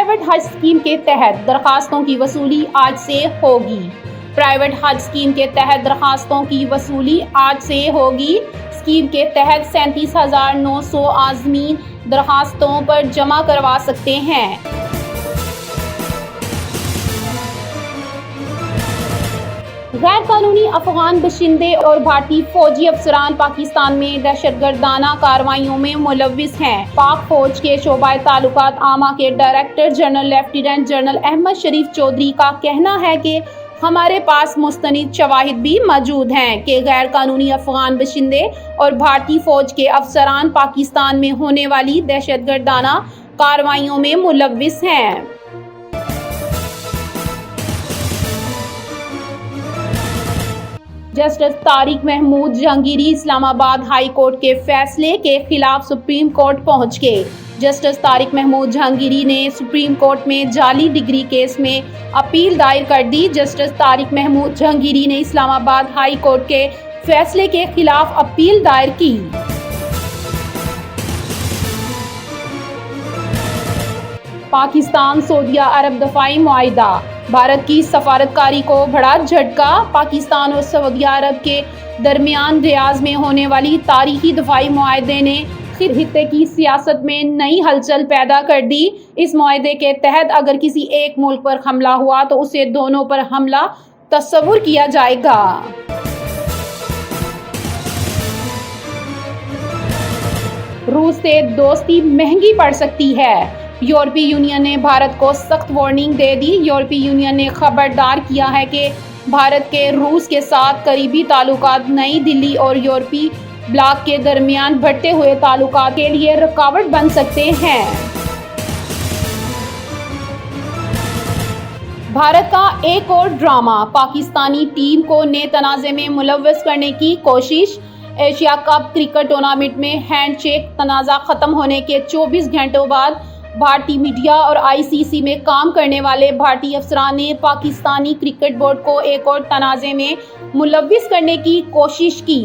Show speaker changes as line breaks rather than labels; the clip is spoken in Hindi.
प्राइवेट हज स्कीम के तहत दरखास्तों की वसूली आज से होगी। प्राइवेट हज स्कीम के तहत दरखास्तों की वसूली आज से होगी। स्कीम के तहत 37,900 आज़मीन दरखास्तों पर जमा करवा सकते हैं। गैर कानूनी अफगान बशिंदे और भारतीय फौजी अफसरान पाकिस्तान में दहशतगर्दाना कार्रवाइयों में मुलव्विस हैं। पाक फौज के शोबाए ताल्लुकात आमा के director general lieutenant general Ahmed Sharif Chaudhry का कहना है कि हमारे पास मुस्तनिद शवाहिद भी मौजूद हैं कि गैर कानूनी अफगान बशिंदे और भारतीय फौज के अफसरान पाकिस्तान में होने वाली दहशतगर्दाना कार्रवाइयों में मुलव्विस हैं। Justice Tariq Mahmood Jahangiri Islamabad high court के फैसले के खिलाफ सुप्रीम कोर्ट पहुंच गए। जस्टिस तारिक महमूद जहांगीरी ने सुप्रीम कोर्ट में जाली डिग्री केस में अपील दायर कर दी। जस्टिस तारिक महमूद जहांगीरी ने इस्लामाबाद हाई कोर्ट के फैसले के खिलाफ अपील दायर की। पाकिस्तान सऊदिया अरब दफाई मुआहिदा, भारत की सफारतकारी को बड़ा झटका। पाकिस्तान और सऊदी अरब के दरमियान रियाज में होने वाली तारीखी दफाई मुआहिदे ने खित्ते की सियासत में नई हलचल पैदा कर दी। इस मुआहिदे के तहत अगर किसी एक मुल्क पर हमला हुआ तो उसे दोनों पर हमला तस्वुर किया जाएगा। रूस से दोस्ती महंगी पड़ सकती है। यूरोपीय यूनियन ने भारत को सख्त वार्निंग दे दी। यूरोपीय यूनियन ने खबरदार किया है कि भारत के रूस के साथ करीबी ताल्लुकात नई दिल्ली और यूरोपीय ब्लॉक के दरमियान बढ़ते हुए ताल्लुकात के लिए रुकावट बन सकते हैं। भारत का एक और ड्रामा, पाकिस्तानी टीम को नए तनाज़े में मुलव्वस करने की कोशिश। एशिया कप क्रिकेट टूर्नामेंट में हैंडशेक तनाज़ा खत्म होने के 24 घंटों बाद भारतीय मीडिया और आईसीसी में काम करने वाले भारतीय अफसरान ने पाकिस्तानी क्रिकेट बोर्ड को एक और तनाज़े में मुलव्विस करने की कोशिश की।